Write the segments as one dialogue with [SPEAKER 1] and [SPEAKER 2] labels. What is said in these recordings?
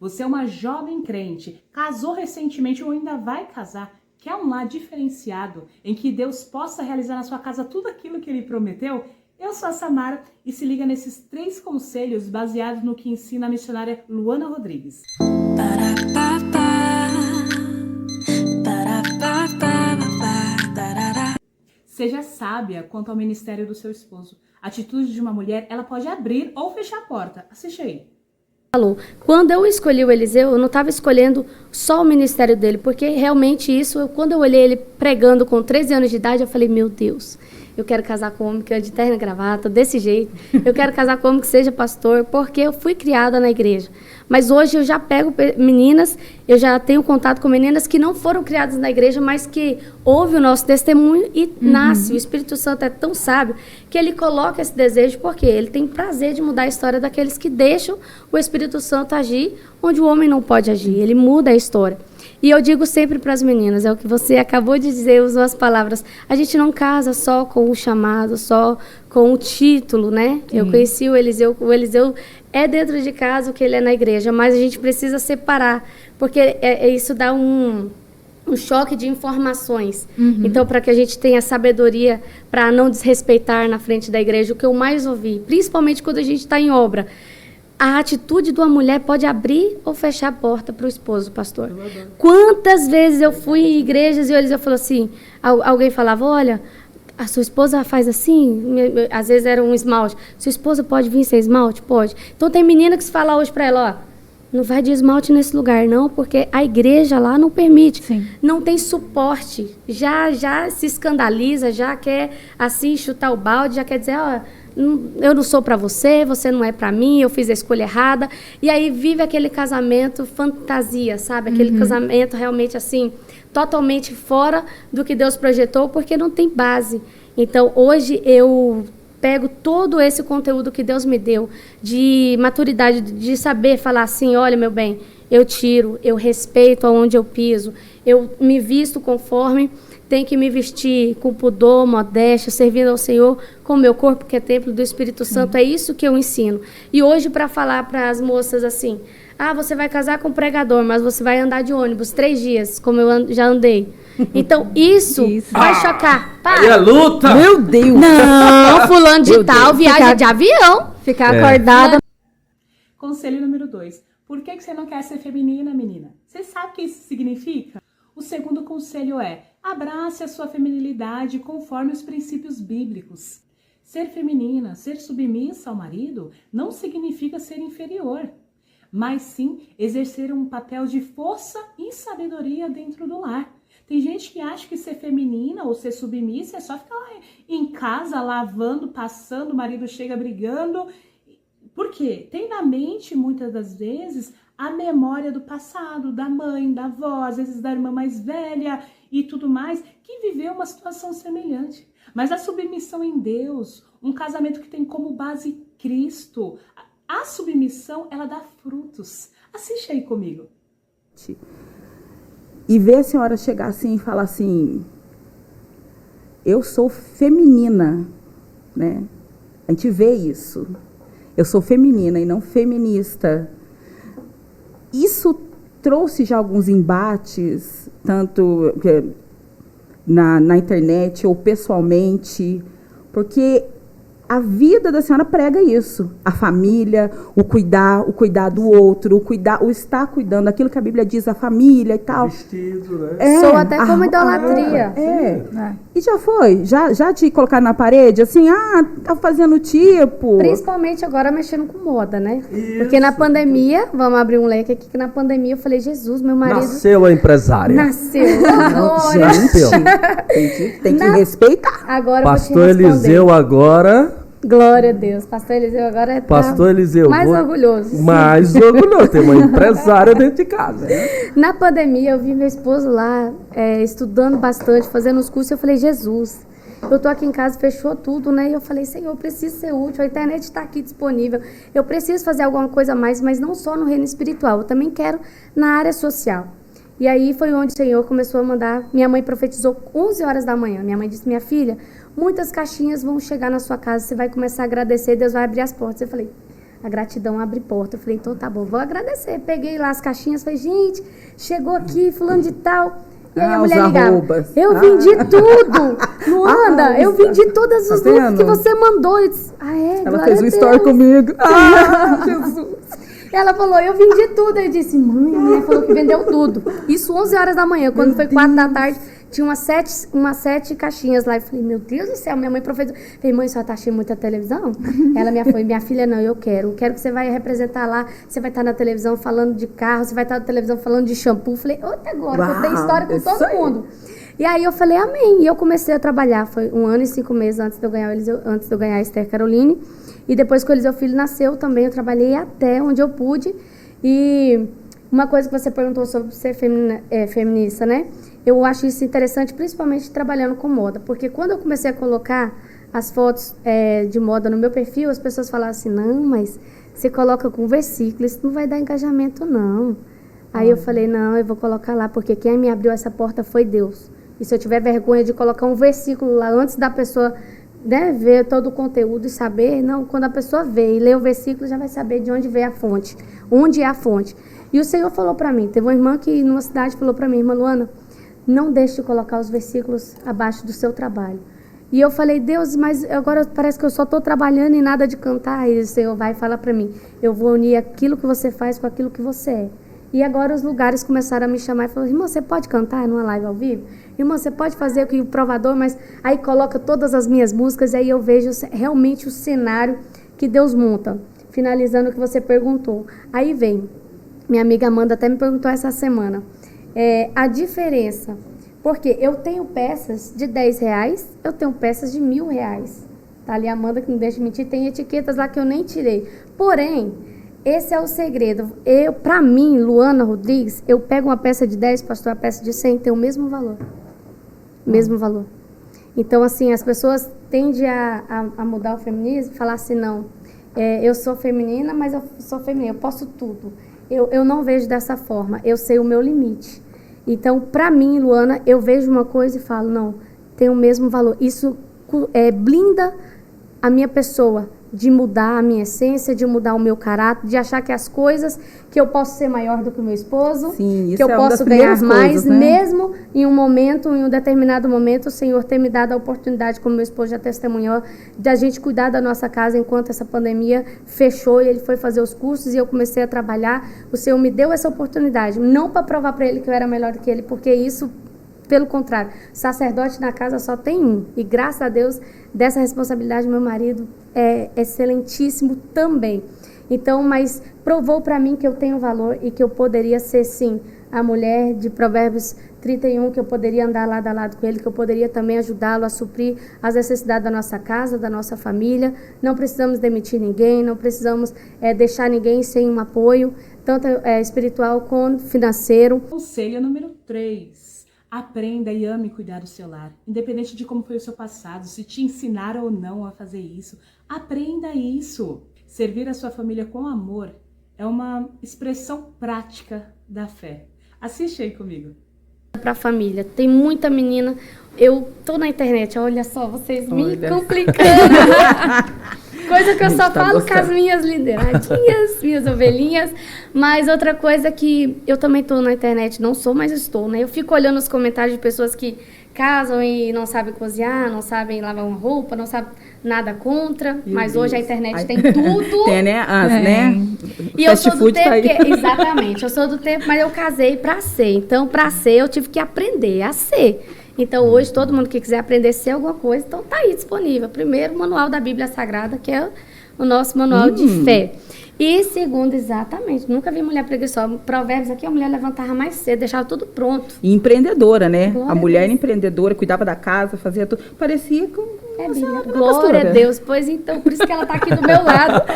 [SPEAKER 1] você é uma jovem crente, casou recentemente ou ainda vai casar, quer um lar diferenciado, em que Deus possa realizar na sua casa tudo aquilo que Ele prometeu? Eu sou a Samara e se liga nesses 3 conselhos baseados no que ensina a missionária Luana Rodrigues. Seja sábia quanto ao ministério do seu esposo. A atitude de uma mulher, ela pode abrir ou fechar a porta. Assiste aí.
[SPEAKER 2] Quando eu escolhi o Eliseu, eu não estava escolhendo só o ministério dele, porque realmente isso, quando eu olhei ele pregando com 13 anos de idade, eu falei, meu Deus, eu quero casar com um homem que é de terno e gravata, desse jeito. Eu quero casar com um homem que seja pastor, porque eu fui criada na igreja. Mas hoje eu já pego meninas, eu já tenho contato com meninas que não foram criadas na igreja, mas que ouvem o nosso testemunho e nasce. O Espírito Santo é tão sábio que ele coloca esse desejo, porque ele tem prazer de mudar a história daqueles que deixam o Espírito Santo agir onde o homem não pode agir. Ele muda a história. E eu digo sempre para as meninas, é o que você acabou de dizer, usou as palavras, a gente não casa só com o chamado, só com o título, né? Sim. Eu conheci o Eliseu é dentro de casa o que ele é na igreja, mas a gente precisa separar, porque isso dá um choque de informações. Então, para que a gente tenha sabedoria para não desrespeitar na frente da igreja, o que eu mais ouvi, principalmente quando a gente está em obra, a atitude de uma mulher pode abrir ou fechar a porta para o esposo, pastor. Quantas vezes eu fui em igrejas e o Eliseu falou assim, alguém falava, olha, a sua esposa faz assim, às vezes era um esmalte, sua esposa pode vir sem esmalte? Pode. Então tem menina que se fala hoje para ela, ó, não vai de esmalte nesse lugar não, porque a igreja lá não permite. Sim. Não tem suporte, já se escandaliza, já quer assim chutar o balde, já quer dizer, ó, eu não sou para você, você não é para mim, eu fiz a escolha errada. E aí vive aquele casamento fantasia, sabe? Aquele casamento realmente assim, totalmente fora do que Deus projetou, porque não tem base. Então, hoje eu pego todo esse conteúdo que Deus me deu, de maturidade, de saber falar assim, olha, meu bem, eu tiro, eu respeito aonde eu piso, eu me visto conforme tem que me vestir com pudor, modéstia, servindo ao Senhor com o meu corpo, que é templo do Espírito Santo. É isso que eu ensino. E hoje, para falar para as moças assim, você vai casar com um pregador, mas você vai andar de ônibus 3 dias, como eu já andei. Então, isso vai chocar.
[SPEAKER 3] Aí é luta!
[SPEAKER 2] Meu Deus! Não, fulano de tal, viagem de avião.
[SPEAKER 4] Ficar acordada.
[SPEAKER 1] Conselho número 2. Por que você não quer ser feminina, menina? Você sabe o que isso significa? O segundo conselho é, abrace a sua feminilidade conforme os princípios bíblicos. Ser feminina, ser submissa ao marido, não significa ser inferior, mas sim exercer um papel de força e sabedoria dentro do lar. Tem gente que acha que ser feminina ou ser submissa é só ficar lá em casa, lavando, passando, o marido chega brigando. Por quê? Tem na mente, muitas das vezes, a memória do passado, da mãe, da avó, às vezes da irmã mais velha e tudo mais, que viveu uma situação semelhante. Mas a submissão em Deus, um casamento que tem como base Cristo, a submissão, ela dá frutos. Assiste aí comigo.
[SPEAKER 4] E ver a senhora chegar assim e falar assim, eu sou feminina, né? A gente vê isso. Eu sou feminina e não feminista. Isso trouxe já alguns embates, tanto na internet ou pessoalmente, porque a vida da senhora prega isso. A família, o cuidar do outro, o estar cuidando, aquilo que a Bíblia diz, a família e tal.
[SPEAKER 3] Vestido, né?
[SPEAKER 2] Sou até como idolatria.
[SPEAKER 4] E já foi? Já te colocaram na parede, assim, tá fazendo tipo...
[SPEAKER 2] Principalmente agora mexendo com moda, né?
[SPEAKER 3] Isso.
[SPEAKER 2] Porque na pandemia, vamos abrir um leque aqui, que na pandemia eu falei, Jesus, meu marido...
[SPEAKER 3] Nasceu a empresária.
[SPEAKER 2] Nasceu. Agora.
[SPEAKER 4] Tem que respeitar.
[SPEAKER 2] Agora
[SPEAKER 3] Pastor Eliseu agora...
[SPEAKER 2] Glória a Deus. Pastor Eliseu agora é
[SPEAKER 3] Pastor Eliseu,
[SPEAKER 2] mais orgulhoso.
[SPEAKER 3] Mais orgulhoso. Tem uma empresária dentro de casa. Né?
[SPEAKER 2] Na pandemia, eu vi meu esposo lá estudando bastante, fazendo os cursos. Eu falei, Jesus, eu tô aqui em casa, fechou tudo, né? E eu falei, Senhor, eu preciso ser útil. A internet está aqui disponível. Eu preciso fazer alguma coisa a mais, mas não só no reino espiritual. Eu também quero na área social. E aí foi onde o Senhor começou a mandar. Minha mãe profetizou 11 horas da manhã. Minha mãe disse, minha filha, muitas caixinhas vão chegar na sua casa, você vai começar a agradecer, Deus vai abrir as portas. Eu falei, A gratidão abre porta. Eu falei, então tá bom, vou agradecer. Peguei lá as caixinhas, falei, gente, chegou aqui, fulano de tal. E aí a mulher ligava, eu vendi tudo, Luanda, eu vendi todos os looks que você mandou. Eu disse,
[SPEAKER 4] ela fez um story comigo. Jesus.
[SPEAKER 2] Ela falou, eu vendi tudo. Eu disse, mãe, a mulher falou que vendeu tudo. Isso 11 horas da manhã, quando foi 4 da tarde, tinha umas 7 caixinhas lá. Eu falei, meu Deus do céu, minha mãe professora. Eu falei, mãe, só tá assistindo muita televisão? Ela foi, minha filha, não, eu quero que você vai representar lá, você vai estar na televisão falando de carro, você vai estar na televisão falando de shampoo. Eu falei, outra agora, que eu tenho história com todo mundo. E aí eu falei, amém. E eu comecei a trabalhar, foi 1 ano e 5 meses antes de eu ganhar a Esther Caroline. E depois que o Eliseu Filho nasceu também, eu trabalhei até onde eu pude. E uma coisa que você perguntou sobre ser feminista, né? Eu acho isso interessante, principalmente trabalhando com moda. Porque quando eu comecei a colocar as fotos de moda no meu perfil, as pessoas falavam assim, não, mas você coloca com versículo, isso não vai dar engajamento, não. Aí eu falei, não, eu vou colocar lá, porque quem me abriu essa porta foi Deus. E se eu tiver vergonha de colocar um versículo lá antes da pessoa... né, ver todo o conteúdo e saber, não, quando a pessoa vê e lê o versículo, já vai saber de onde veio a fonte, onde é a fonte. E o Senhor falou para mim, teve uma irmã que numa cidade falou para mim, irmã Luana, não deixe de colocar os versículos abaixo do seu trabalho. E eu falei, Deus, mas agora parece que eu só estou trabalhando e nada de cantar. E o Senhor vai e fala para mim, eu vou unir aquilo que você faz com aquilo que você é. E agora os lugares começaram a me chamar e falaram, irmã, você pode cantar numa live ao vivo? Irmã, você pode fazer o provador, mas aí coloca todas as minhas músicas e aí eu vejo realmente o cenário que Deus monta. Finalizando o que você perguntou. Aí vem, minha amiga Amanda até me perguntou essa semana, a diferença, porque eu tenho peças de R$10, eu tenho peças de R$1.000. Tá ali a Amanda que não deixa mentir, tem etiquetas lá que eu nem tirei. Porém, esse é o segredo. Para mim, Luana Rodrigues, eu pego uma peça de 10, pastor, a peça de 100 tem o mesmo valor. Mesmo valor. Então, assim, as pessoas tendem a mudar o feminismo, falar assim, não, eu sou feminina, mas eu sou feminina, eu posso tudo. Eu não vejo dessa forma, eu sei o meu limite. Então, para mim, Luana, eu vejo uma coisa e falo, não, tem o mesmo valor. Isso blinda a minha pessoa de mudar a minha essência, de mudar o meu caráter, de achar que as coisas, que eu posso ser maior do que o meu esposo,
[SPEAKER 4] sim,
[SPEAKER 2] que eu posso ganhar mais,
[SPEAKER 4] coisas, né?
[SPEAKER 2] Mesmo em um determinado momento, o Senhor ter me dado a oportunidade, como meu esposo já testemunhou, de a gente cuidar da nossa casa enquanto essa pandemia fechou e ele foi fazer os cursos e eu comecei a trabalhar. O Senhor me deu essa oportunidade, não para provar para ele que eu era melhor do que ele, porque isso, pelo contrário, sacerdote na casa só tem um. E graças a Deus, dessa responsabilidade, meu marido é excelentíssimo também. Então, mas provou para mim que eu tenho valor e que eu poderia ser, sim, a mulher de Provérbios 31, que eu poderia andar lado a lado com ele, que eu poderia também ajudá-lo a suprir as necessidades da nossa casa, da nossa família. Não precisamos demitir ninguém, não precisamos deixar ninguém sem um apoio, tanto espiritual quanto financeiro.
[SPEAKER 1] Conselho número 3. Aprenda e ame cuidar do seu lar. Independente de como foi o seu passado, se te ensinaram ou não a fazer isso, aprenda isso. Servir a sua família com amor é uma expressão prática da fé. Assiste aí comigo.
[SPEAKER 2] Para a família, tem muita menina. Eu tô na internet, olha só, vocês me complicando. Coisa que eu só falo com as minhas lideradinhas, minhas ovelhinhas. Mas outra coisa que eu também tô na internet, não sou, mas estou, né? Eu fico olhando os comentários de pessoas que casam e não sabem cozinhar, não sabem lavar uma roupa, não sabem nada contra. Mas hoje a internet tem tudo.
[SPEAKER 4] Tem, né? Né?
[SPEAKER 2] E eu sou do tempo que... Exatamente, eu sou do tempo, mas eu casei para ser. Então, para ser, eu tive que aprender a ser. Então, hoje, todo mundo que quiser aprender a ser alguma coisa, então tá aí disponível. Primeiro, o manual da Bíblia Sagrada, que é o nosso manual de fé. E segundo, exatamente, nunca vi mulher preguiçosa. Provérbios aqui, a mulher levantava mais cedo, deixava tudo pronto.
[SPEAKER 4] E empreendedora, né?
[SPEAKER 2] Glória
[SPEAKER 4] a mulher era empreendedora, cuidava da casa, fazia tudo. Parecia com...
[SPEAKER 2] Bíblia. Glória a Deus. Pois então, por isso que ela tá aqui do meu lado.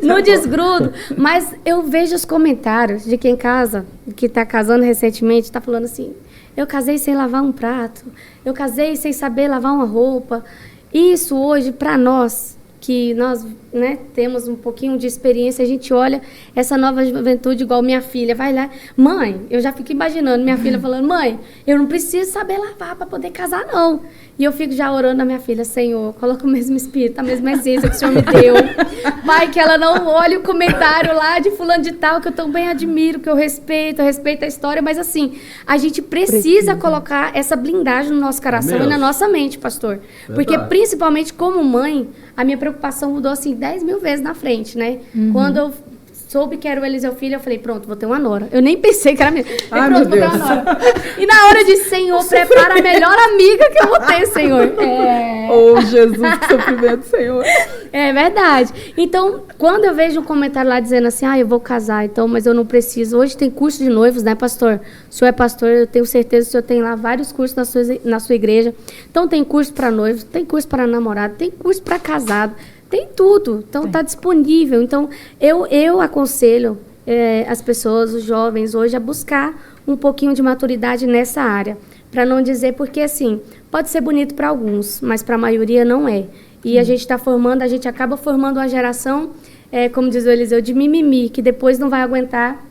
[SPEAKER 2] No desgrudo. Mas eu vejo os comentários de quem casa, que tá casando recentemente, tá falando assim, eu casei sem lavar um prato, eu casei sem saber lavar uma roupa. Isso hoje, para nós, que nós né, temos um pouquinho de experiência, a gente olha essa nova juventude igual minha filha, vai lá, mãe, eu já fico imaginando minha filha falando, mãe, eu não preciso saber lavar para poder casar não. E eu fico já orando na minha filha, Senhor, coloca o mesmo espírito, a mesma essência que o Senhor me deu. Pai, que ela não olhe o comentário lá de fulano de tal, que eu também admiro, que eu respeito a história, mas assim, a gente precisa colocar essa blindagem no nosso coração e na nossa mente, pastor. Porque principalmente como mãe, a minha preocupação mudou assim 10 mil vezes na frente, né? Quando eu soube que era o Eliseu Filho, eu falei, pronto, vou ter uma nora. Eu nem pensei que era minha.
[SPEAKER 4] Ai,
[SPEAKER 2] pronto,
[SPEAKER 4] meu
[SPEAKER 2] vou ter uma nora. E na hora de, Senhor, prepara a melhor amiga que eu vou ter, Senhor.
[SPEAKER 4] Oh, Jesus, que sofrimento, Senhor.
[SPEAKER 2] É verdade. Então, quando eu vejo um comentário lá dizendo assim, eu vou casar, então, mas eu não preciso. Hoje tem curso de noivos, né, pastor? O senhor é pastor, eu tenho certeza que o senhor tem lá vários cursos na sua igreja. Então, tem curso para noivos, tem curso para namorado, tem curso para casado. Tem tudo, então está disponível. Então, eu aconselho as pessoas, os jovens hoje, a buscar um pouquinho de maturidade nessa área. Para não dizer, porque assim, pode ser bonito para alguns, mas para a maioria não é. E a gente a gente acaba formando uma geração, como diz o Eliseu, de mimimi, que depois não vai aguentar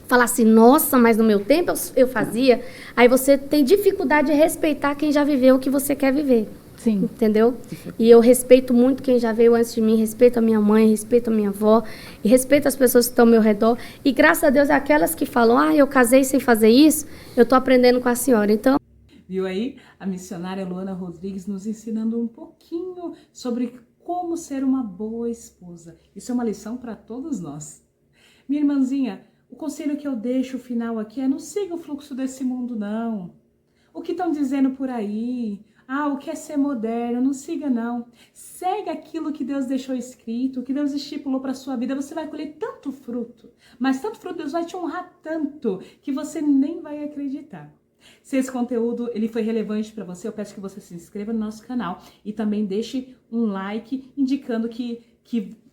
[SPEAKER 2] falar assim, nossa, mas no meu tempo eu fazia. Aí você tem dificuldade de respeitar quem já viveu o que você quer viver.
[SPEAKER 1] Sim.
[SPEAKER 2] Entendeu? E eu respeito muito quem já veio antes de mim, respeito a minha mãe, respeito a minha avó, e respeito as pessoas que estão ao meu redor. E graças a Deus, aquelas que falam, eu casei sem fazer isso, eu estou aprendendo com a senhora. Então,
[SPEAKER 1] viu aí a missionária Luana Rodrigues nos ensinando um pouquinho sobre como ser uma boa esposa. Isso é uma lição para todos nós. Minha irmãzinha, o conselho que eu deixo final aqui é não siga o fluxo desse mundo, não. O que estão dizendo por aí? O que é ser moderno? Não siga, não. Segue aquilo que Deus deixou escrito, que Deus estipulou para a sua vida. Você vai colher tanto fruto, mas tanto fruto, Deus vai te honrar tanto, que você nem vai acreditar. Se esse conteúdo ele foi relevante para você, eu peço que você se inscreva no nosso canal e também deixe um like indicando que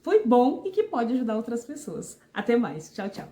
[SPEAKER 1] foi bom e que pode ajudar outras pessoas. Até mais. Tchau, tchau.